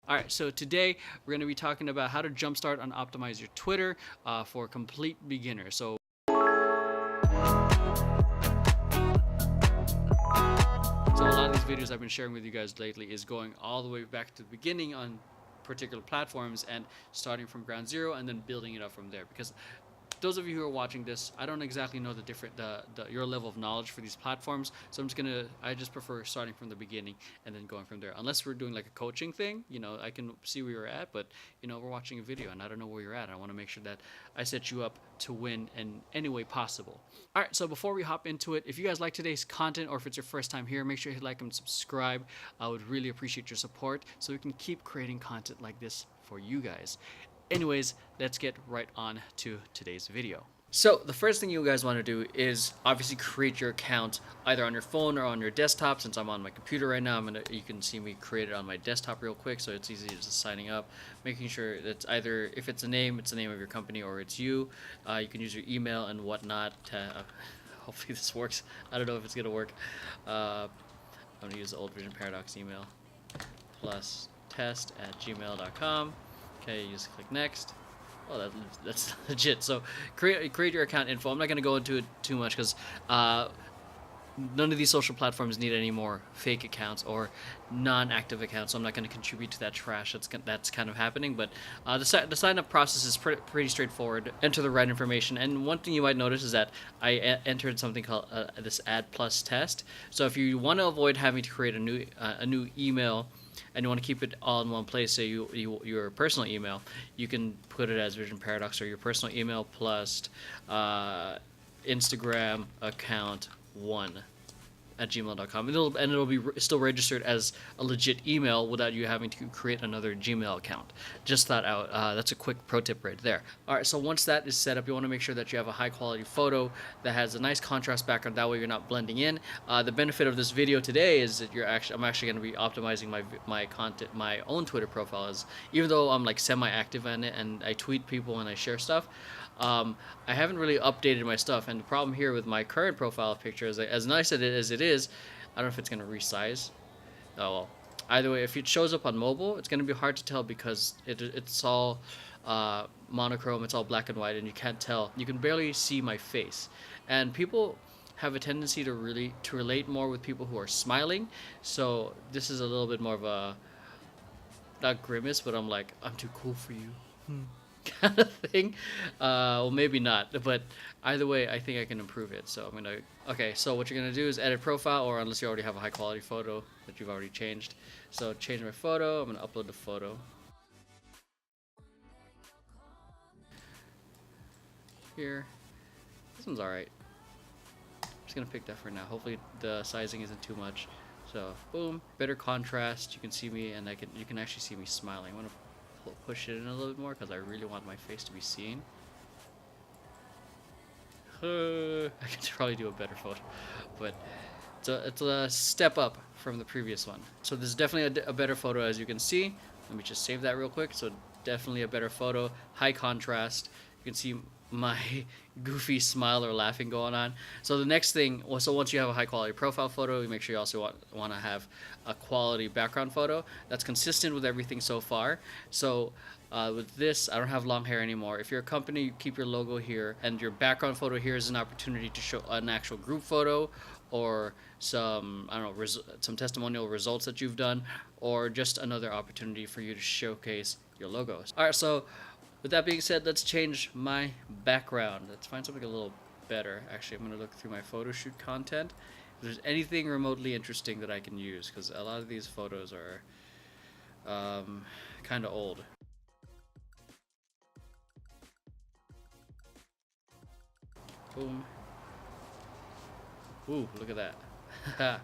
Alright, so today we're going to be talking about how to jumpstart and optimize your Twitter for complete beginners. So a lot of these videos I've been sharing with you guys lately is going all the way back to the beginning on particular platforms and starting from ground zero and then building it up from there. Because those of you who are watching this, I don't exactly know your level of knowledge for these platforms, so I just prefer starting from the beginning and then going from there. Unless we're doing like a coaching thing, I can see where you're at, but we're watching a video and I don't know where you're at. I want to make sure that I set you up to win in any way possible. All right, so before we hop into it, if you guys like today's content or if it's your first time here, make sure you hit like and subscribe. I would really appreciate your support so we can keep creating content like this for you guys. Anyways, let's get right on to today's video. So the first thing you guys want to do is obviously create your account either on your phone or on your desktop. Since I'm on my computer right now, you can see me create it on my desktop real quick, so it's easy just signing up, making sure that's either, if it's a name, it's the name of your company, or it's you. You can use your email and whatnot to, hopefully this works. I don't know if it's gonna work. I'm gonna use the Old Vision Paradox email plus test@gmail.com. Okay, you just click next. Oh, that's legit. So create your account info. I'm not going to go into it too much because none of these social platforms need any more fake accounts or non-active accounts, so I'm not going to contribute to that trash that's kind of happening. But the sign-up process is pretty straightforward. Enter the right information, and one thing you might notice is that I entered something called this add plus test. So if you want to avoid having to create a new email and you want to keep it all in one place, say your personal email, you can put it as Vision Paradox or your personal email plus Instagram account 1 @gmail.com. It'll be still registered as a legit email without you having to create another Gmail account. Just thought out. That's a quick pro tip right there. All right, so once that is set up, you want to make sure that you have a high quality photo that has a nice contrast background. That way you're not blending in. The benefit of this video today is that I'm actually going to be optimizing my content, my own Twitter profile. Even though I'm like semi-active on it and I tweet people and I share stuff, I haven't really updated my stuff, and the problem here with my current profile picture is that, as nice as it is, I don't know if it's going to resize. Oh well. Either way, if it shows up on mobile, it's going to be hard to tell because it's all monochrome, it's all black and white, and you can't tell. You can barely see my face. And people have a tendency to relate more with people who are smiling, so this is a little bit more of a, not grimace, but I'm like, I'm too cool for you. Kind of thing. Well, maybe not, but either way, I think I can improve it. So okay, so what you're gonna do is edit profile, or unless you already have a high quality photo that you've already changed. So change my photo. I'm gonna upload the photo here. This one's alright. I'm just gonna pick that for now. Hopefully the sizing isn't too much. So boom, better contrast. You can see me, and you can actually see me smiling. I'm gonna push it in a little bit more because I really want my face to be seen. I could probably do a better photo, but it's a step up from the previous one. So this is definitely a better photo, as you can see. Let me just save that real quick. So definitely a better photo, high contrast. You can see my goofy smile or laughing going on. So the next thing, so once you have a high quality profile photo, you make sure you also want to have a quality background photo that's consistent with everything so far. So with this, I don't have long hair anymore. If you're a company, you keep your logo here, and your background photo here is an opportunity to show an actual group photo or some, I don't know, some testimonial results that you've done, or just another opportunity for you to showcase your logos. All right, so with that being said, let's change my background. Let's find something a little better. Actually, I'm going to look through my photo shoot content. If there's anything remotely interesting that I can use, because a lot of these photos are kind of old. Boom. Ooh, look at that. That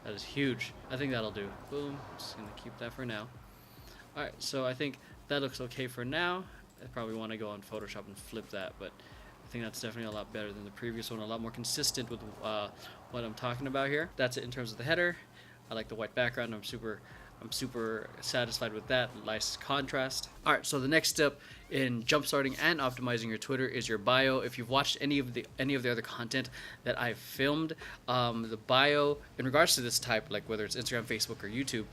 is huge. I think that'll do. Boom. Just going to keep that for now. Alright, so I think that looks okay for now. I probably want to go on Photoshop and flip that, but I think that's definitely a lot better than the previous one, a lot more consistent with what I'm talking about here. That's it in terms of the header. I like the white background. I'm super I'm super satisfied with that. Nice contrast. All right, so the next step in jumpstarting and optimizing your Twitter is your bio. If you've watched any of the other content that I've filmed, the bio in regards to this type, like whether it's Instagram, Facebook, or YouTube,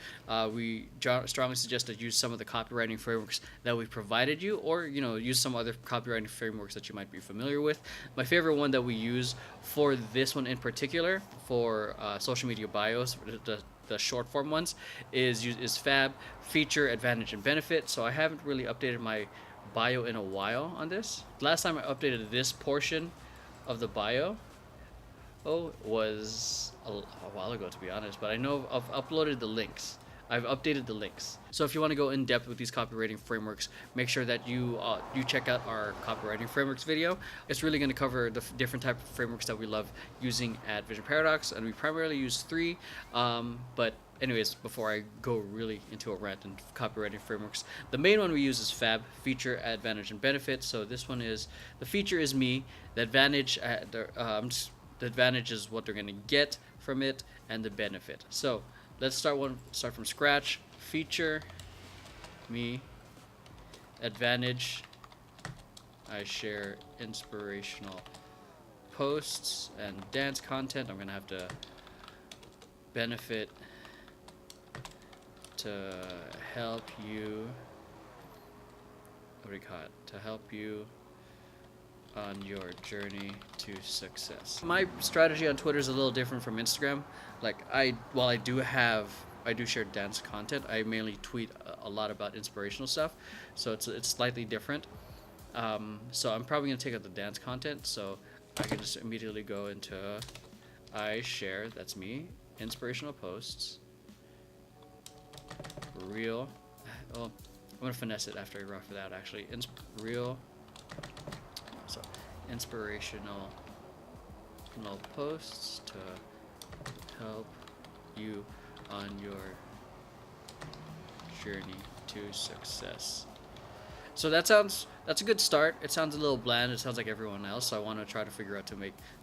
we strongly suggest that use some of the copywriting frameworks that we've provided you, or use some other copywriting frameworks that you might be familiar with. My favorite one that we use for this one in particular, for social media bios, the short form ones, is Fab, Feature, Advantage, and Benefit. So I haven't really updated my bio in a while on this. Last time I updated this portion of the bio was a while ago, to be honest, but I know I've uploaded the links. I've updated the links. So if you want to go in depth with these copywriting frameworks, make sure that you check out our copywriting frameworks video. It's really going to cover the different type of frameworks that we love using at Vision Paradox, and we primarily use 3. But anyways, before I go really into a rant and copywriting frameworks, the main one we use is Fab, Feature, Advantage, and Benefit. So this one is, the feature is me, the advantage, the advantage is what they're going to get from it, and the benefit. So let's start from scratch. Feature, me. Advantage, I share inspirational posts and dance content. I'm gonna have to benefit, to help you, what do you call it? To help you on your journey to success. My strategy on Twitter is a little different from Instagram. Like while I do share dance content, I mainly tweet a lot about inspirational stuff, so it's slightly different. So I'm probably gonna take out the dance content, so I can just immediately go into I share, that's me, inspirational posts, real. Oh, I'm gonna finesse it after I rough it out. Actually, real. So inspirational posts to help you on your journey to success. So that's a good start. It sounds a little bland. It sounds like everyone else. So I want to try to figure out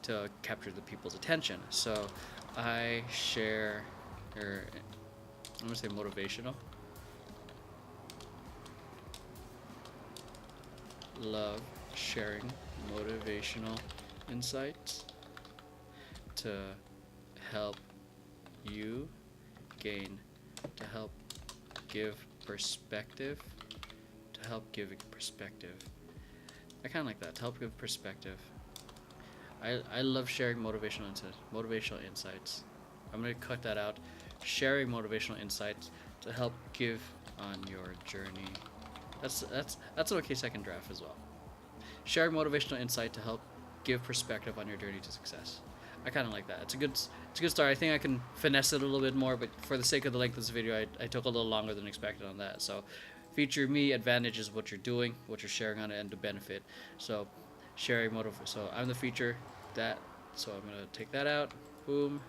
to capture the people's attention. So I share, or I'm gonna say motivational. Love sharing motivational insights to help you gain, to help give perspective, I kind of like that, to help give perspective. I love sharing motivational insights. I'm going to cut that out. Sharing motivational insights to help give on your journey. That's an okay second draft as well. Sharing motivational insight to help give perspective on your journey to success. I kind of like that. It's a good start. I think I can finesse it a little bit more, but for the sake of the length of this video, I took a little longer than expected on that. So feature me, advantage is what you're doing, what you're sharing on it, and the benefit. So sharing so I'm the feature, so I'm going to take that out. Boom.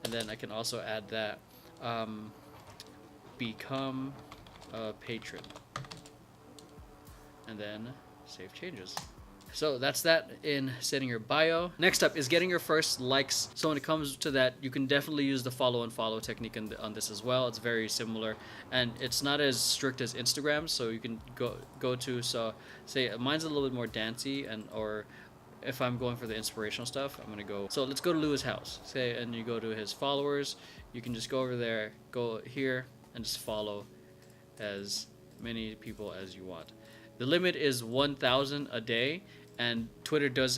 And then I can also add that become a patron, and then save changes. So that's that in setting your bio. Next up is getting your first likes. So when it comes to that, you can definitely use the follow and follow technique on this as well. It's very similar, and it's not as strict as Instagram. So you can go to, so say mine's a little bit more dancey, or if I'm going for the inspirational stuff, I'm gonna go. So let's go to Lewis' house. Say, and you go to his followers. You can just go over there, go here, and just follow as many people as you want. The limit is 1,000 a day, and Twitter does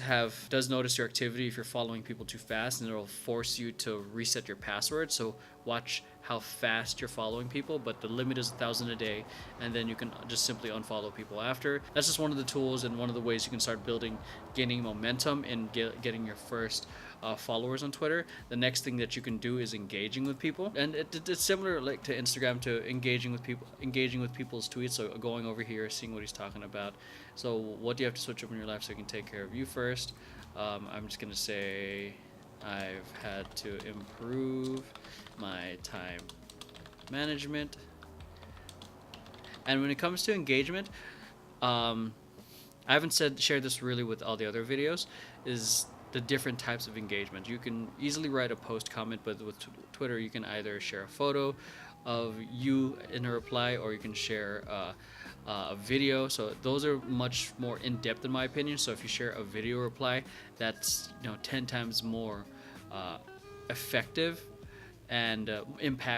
notice your activity if you're following people too fast, and it'll force you to reset your password. So watch how fast you're following people, but the limit is 1,000 a day, and then you can just simply unfollow people after. That's just one of the tools and one of the ways you can start gaining momentum and getting your first followers on Twitter. The next thing that you can do is engaging with people, and it's similar like to Instagram, to engaging with people's tweets. So going over here, seeing what he's talking about. So what do you have to switch up in your life so you can take care of you first? I'm just gonna say I've had to improve my time management. And when it comes to engagement, I haven't shared this really with all the other videos, is the different types of engagement. You can easily write a post comment, but with Twitter, you can either share a photo of you in a reply, or you can share a video. So those are much more in depth in my opinion. So if you share a video reply, that's 10 times more effective and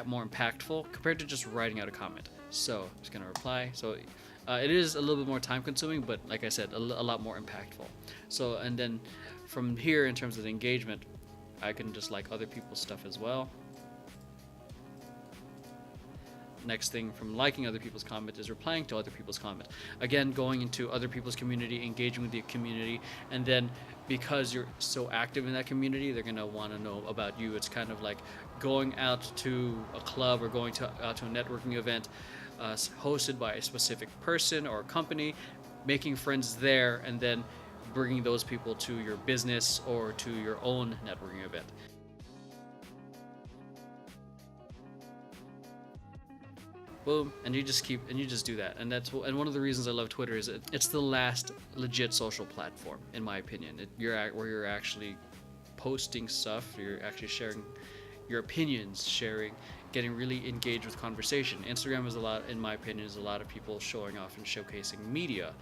more impactful compared to just writing out a comment. So I'm just gonna reply. So it is a little bit more time consuming, but like I said, a lot more impactful. So, and then from here, in terms of the engagement, I can just like other people's stuff as well. Next thing from liking other people's comment is replying to other people's comment. Again, going into other people's community, engaging with the community, and then because you're so active in that community, they're gonna want to know about you. It's kind of like going out to a club or going out to a networking event hosted by a specific person or company, making friends there, and then bringing those people to your business or to your own networking event. Boom, and you just do that, and and one of the reasons I love Twitter is it's the last legit social platform in my opinion. Where you're actually posting stuff, you're actually sharing your opinions, getting really engaged with conversation. Instagram is in my opinion, is a lot of people showing off and showcasing media,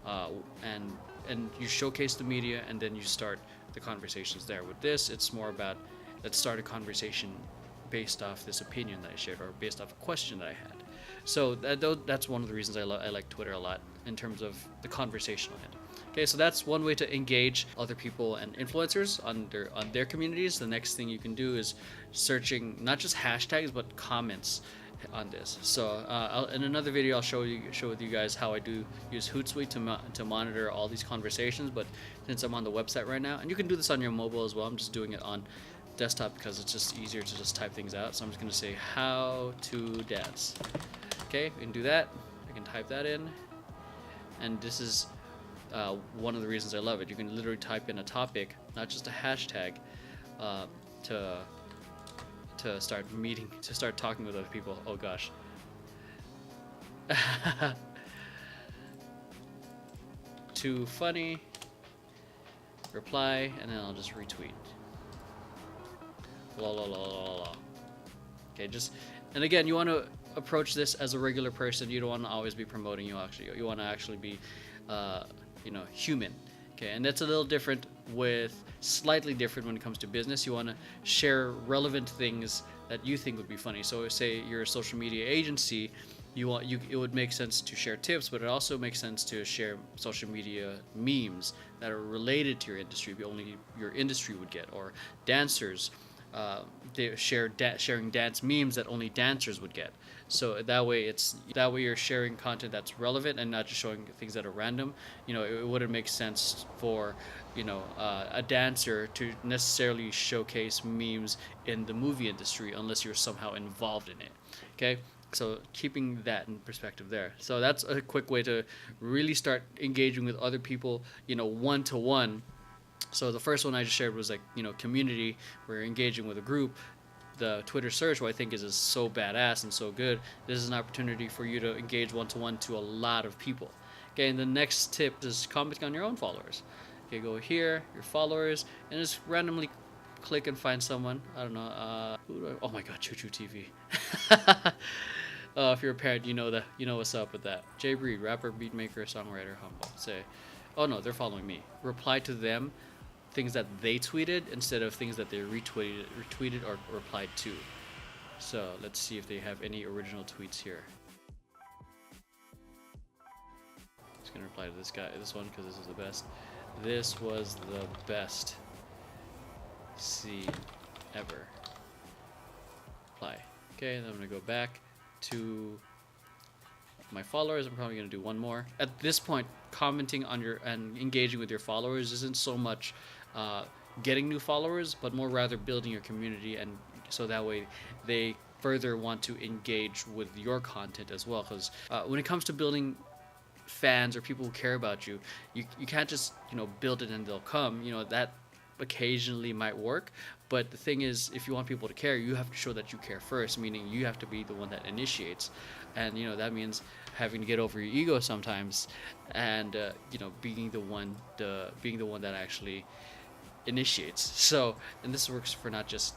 and you showcase the media and then you start the conversations there. With this, it's more about let's start a conversation based off this opinion that I shared or based off a question that I had. So that's one of the reasons I like Twitter a lot in terms of the conversational end. Okay, so that's one way to engage other people and influencers on their communities. The next thing you can do is searching not just hashtags but comments on this. So in another video I'll show with you guys how I do use Hootsuite to monitor all these conversations. But since I'm on the website right now, and you can do this on your mobile as well, I'm just doing it on desktop because it's just easier to just type things out. So I'm just going to say how to dance. Okay, we can do that. I can type that in, and this is one of the reasons I love it. You can literally type in a topic, not just a hashtag, to start talking with other people. Oh gosh. Too funny. Reply, and then I'll just retweet. La la la la la. Okay, and again, you want to approach this as a regular person. You don't want to always be promoting. You want to actually be human. Okay, and that's a little different slightly different when it comes to business. You want to share relevant things that you think would be funny. So say you're a social media agency, it would make sense to share tips, but it also makes sense to share social media memes that are related to your industry, only your industry would get, or dancers. They sharing dance memes that only dancers would get. So that way you're sharing content that's relevant and not just showing things that are random. It wouldn't make sense for a dancer to necessarily showcase memes in the movie industry unless you're somehow involved in it. Okay, so keeping that in perspective there. So that's a quick way to really start engaging with other people, one-to-one. So the first one I just shared was community, where you're engaging with a group. The Twitter search, what I think is so badass and so good. This is an opportunity for you to engage one-to-one to a lot of people. Okay, and the next tip is commenting on your own followers. Okay, go here, your followers, and just randomly click and find someone. I don't know. Oh my God, Choo Choo TV. If you're a parent, you know what's up with that. Jay Breed, rapper, beatmaker, songwriter, humble. Say, oh no, they're following me. Reply to them things that they tweeted instead of things that they retweeted or replied to. So let's see if they have any original tweets here. Just gonna reply to this one because this is the best. This was the best scene ever. Reply. Okay, then I'm gonna go back to my followers. I'm probably gonna do one more. At this point, commenting on and engaging with your followers isn't so much getting new followers, but more rather building your community, and so that way they further want to engage with your content as well. Because when it comes to building fans or people who care about you, you can't just build it and they'll come. That occasionally might work, but the thing is, if you want people to care, you have to show that you care first, meaning you have to be the one that initiates. And that means having to get over your ego sometimes, and being the one that actually initiates. So, and this works for not just,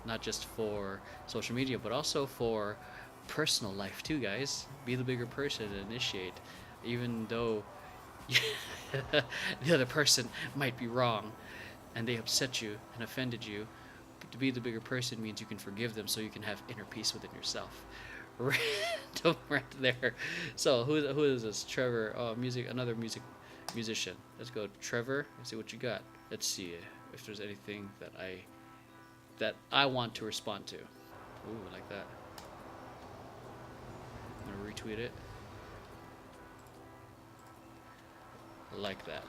not just for social media, but also for personal life too, guys. Be the bigger person and initiate, even though the other person might be wrong and they upset you and offended you. But to be the bigger person means you can forgive them, so you can have inner peace within yourself. Random right there. So who is this? Trevor. Oh, another musician. Let's go, Trevor. Let's see what you got. Let's see if there's anything that I want to respond to. Ooh, I like that. I'm gonna retweet it. Like that.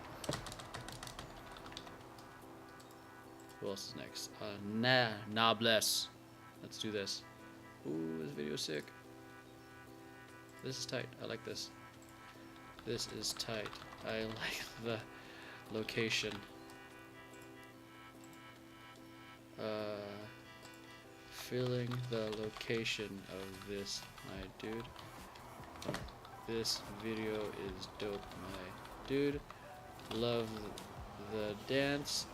Who else is next? Nah, bless. Let's do this. Ooh, this video's sick. This is tight. I like this. This is tight. I like the location. Feeling the location of this, my dude. This video is dope, my dude. Love the dance,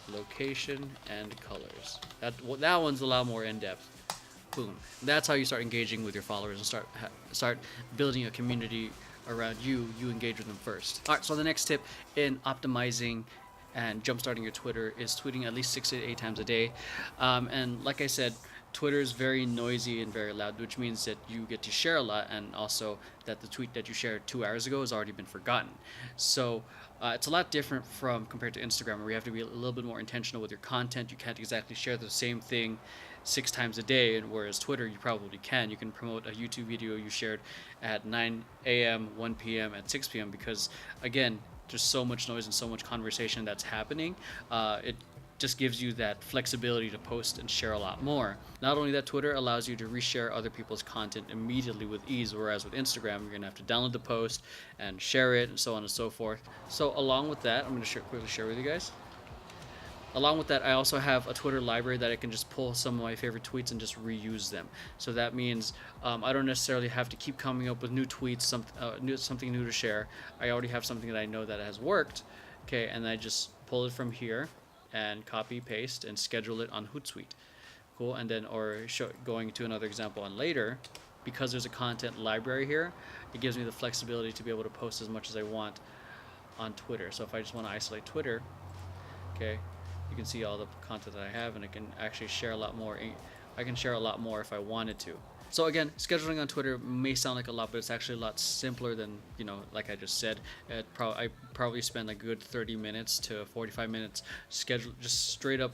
location, and colors. That one's a lot more in depth. Boom. That's how you start engaging with your followers and start building a community around you. You engage with them first. All right. So the next tip in optimizing and jumpstarting your Twitter is tweeting at least 6 to 8 times a day. And like I said, Twitter is very noisy and very loud, which means that you get to share a lot, and also that the tweet that you shared 2 hours ago has already been forgotten. So it's a lot different compared to Instagram, where you have to be a little bit more intentional with your content. You can't exactly share the same thing 6 times a day, and whereas Twitter, you probably can. You can promote a YouTube video you shared at 9 a.m., 1 p.m., at 6 p.m. because, again, there's so much noise and so much conversation that's happening. It just gives you that flexibility to post and share a lot more. Not only that, Twitter allows you to reshare other people's content immediately with ease, whereas with Instagram, you're gonna have to download the post and share it and so on and so forth. So along with that, I'm gonna quickly share with you guys. Along with that, I also have a Twitter library that I can just pull some of my favorite tweets and just reuse them. So that means I don't necessarily have to keep coming up with new tweets, something new to share. I already have something that I know that has worked, okay, and I just pull it from here and copy, paste, and schedule it on Hootsuite. Cool, and then, going to another example on later, because there's a content library here, it gives me the flexibility to be able to post as much as I want on Twitter. So if I just want to isolate Twitter, okay, you can see all the content that I have, and I can actually share a lot more. I can share a lot more if I wanted to. So again, scheduling on Twitter may sound like a lot, but it's actually a lot simpler than, like I just said. I probably spend a good 30 minutes to 45 minutes just straight up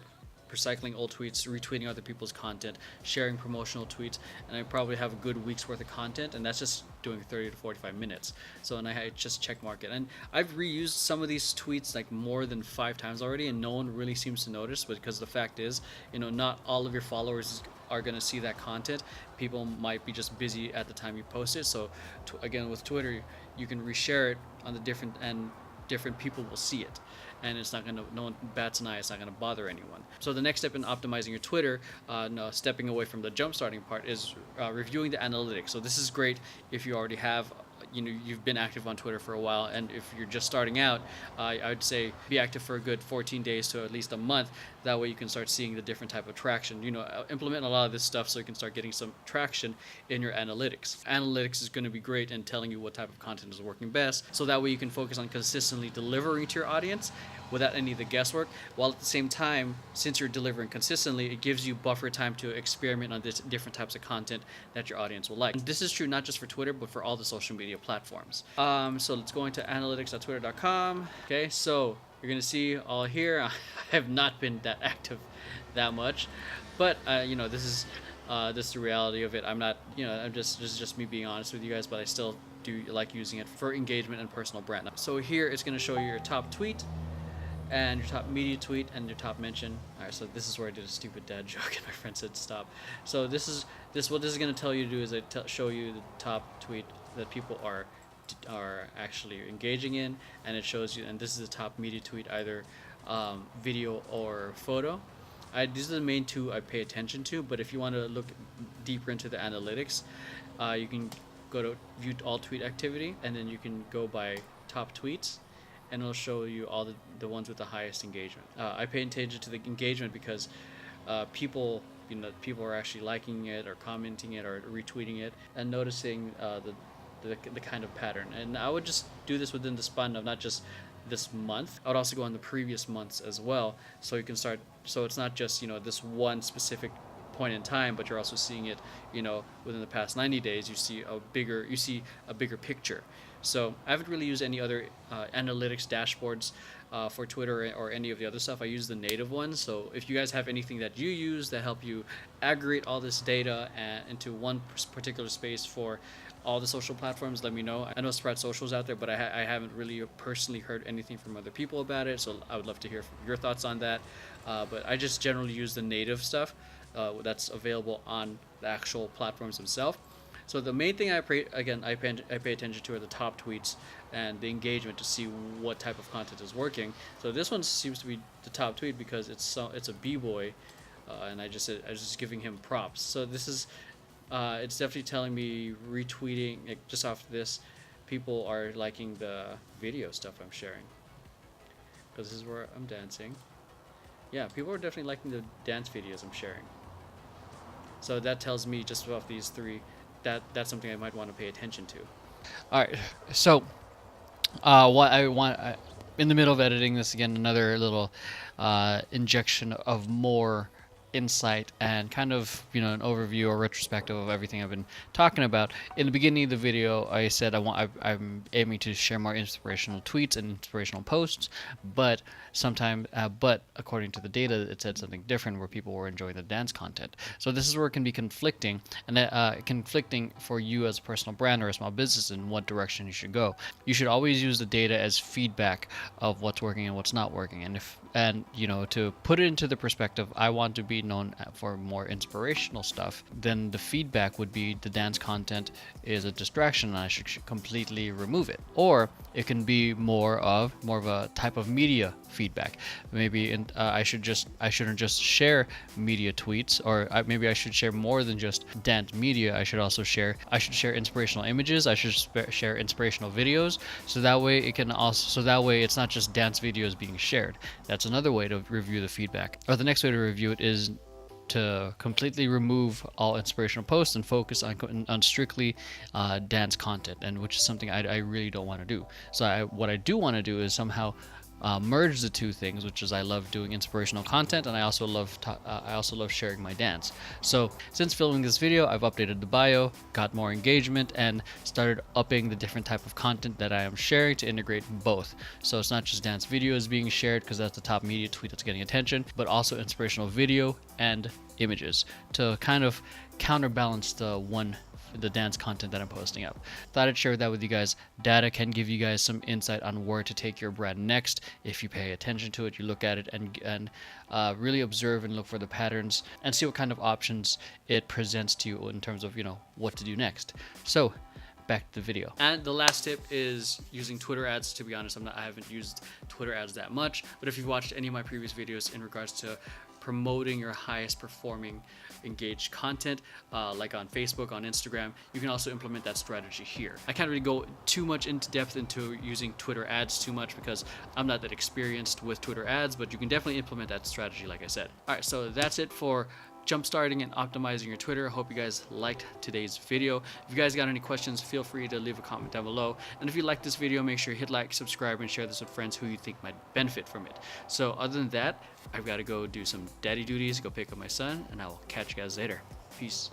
recycling old tweets, retweeting other people's content, sharing promotional tweets, and I probably have a good week's worth of content, and that's just doing 30 to 45 minutes. So, and I just check mark it. And I've reused some of these tweets like more than 5 times already, and no one really seems to notice, because the fact is, not all of your followers are going to see that content. People might be just busy at the time you post it. So again, with Twitter, you can reshare it on the different people will see it, and it's not gonna, no one bats an eye. It's not gonna bother anyone. So the next step in optimizing your Twitter, stepping away from the jump starting part, is reviewing the analytics. So this is great if you already have, you've been active on Twitter for a while, and if you're just starting out, I would say be active for a good 14 days to at least a month. That way you can start seeing the different type of traction. Implement a lot of this stuff so you can start getting some traction in your analytics. Analytics is going to be great in telling you what type of content is working best, so that way you can focus on consistently delivering to your audience without any of the guesswork, while at the same time, since you're delivering consistently, it gives you buffer time to experiment on different types of content that your audience will like. And this is true not just for Twitter, but for all the social media platforms. So let's go into analytics.twitter.com. Okay, so you're gonna see all here. I have not been that active that much, but this is the reality of it. I'm not, this is just me being honest with you guys, but I still do like using it for engagement and personal brand. So here it's gonna show you your top tweet, and your top media tweet, and your top mention. All right, so this is where I did a stupid dad joke and my friend said stop. So what this is going to tell you to do is show you the top tweet that people are actually engaging in, and it shows you, and this is the top media tweet, either video or photo. These are the main 2 I pay attention to, but if you want to look deeper into the analytics, you can go to view all tweet activity, and then you can go by top tweets, and it'll show you all the ones with the highest engagement. I pay attention to the engagement because people, people are actually liking it or commenting it or retweeting it and noticing the kind of pattern. And I would just do this within the span of not just this month. I would also go on the previous months as well, so you can start. So it's not just this one specific point in time, but you're also seeing it within the past 90 days. You see a bigger picture. So I haven't really used any other analytics dashboards for Twitter or any of the other stuff. I use the native ones. So if you guys have anything that you use that help you aggregate all this data into one particular space for all the social platforms, let me know. I know Sprout Social's out there, but I haven't really personally heard anything from other people about it, so I would love to hear your thoughts on that. But I just generally use the native stuff that's available on the actual platforms themselves. So the main thing I pay attention to are the top tweets and the engagement to see what type of content is working. So this one seems to be the top tweet because it's a b-boy, and I was just giving him props. So this is it's definitely telling me retweeting, like, just off this, people are liking the video stuff I'm sharing, because this is where I'm dancing. Yeah, people are definitely liking the dance videos I'm sharing. So that tells me just off these three that's something I might want to pay attention to. All right, so what I want, in the middle of editing this again, another little injection of more insight and kind of an overview or retrospective of everything I've been talking about. In the beginning of the video, I said I'm aiming to share more inspirational tweets and inspirational posts, but but according to the data, it said something different, where people were enjoying the dance content. So this is where it can be conflicting, and conflicting for you as a personal brand or a small business in what direction you should go. You should always use the data as feedback of what's working and what's not working, and to put it into the perspective, I want to be known for more inspirational stuff, then the feedback would be the dance content is a distraction and I should completely remove it. Or it can be more of a type of media feedback. Maybe I shouldn't just share media tweets, or maybe I should share more than just dance media. I should share inspirational images. I should share inspirational videos, so that way it's not just dance videos being shared. That's another way to review the feedback. Or the next way to review it is to completely remove all inspirational posts and focus on strictly dance content, and which is something I really don't want to do. So what I do want to do is somehow merge the two things, which is I love doing inspirational content, and I also love sharing my dance. So since filming this video, I've updated the bio, got more engagement, and started upping the different type of content that I am sharing to integrate both. So it's not just dance videos being shared, because that's the top media tweet that's getting attention, but also inspirational video and images to kind of counterbalance the dance content that I'm posting up. Thought I'd share that with you guys. Data can give you guys some insight on where to take your brand next if you pay attention to it, you look at it, and really observe and look for the patterns and see what kind of options it presents to you in terms of what to do next. So back to the video. And the last tip is using Twitter ads. To be honest, I haven't used Twitter ads that much, but if you've watched any of my previous videos in regards to promoting your highest performing engaged content, like on Facebook, on Instagram, you can also implement that strategy here. I can't really go too much into depth into using Twitter ads too much because I'm not that experienced with Twitter ads, but you can definitely implement that strategy like I said. All right, so that's it for jumpstarting and optimizing your Twitter. I hope you guys liked today's video. If you guys got any questions, feel free to leave a comment down below. And if you like this video, make sure you hit like, subscribe, and share this with friends who you think might benefit from it. So other than that, I've got to go do some daddy duties, go pick up my son, and I will catch you guys later. Peace.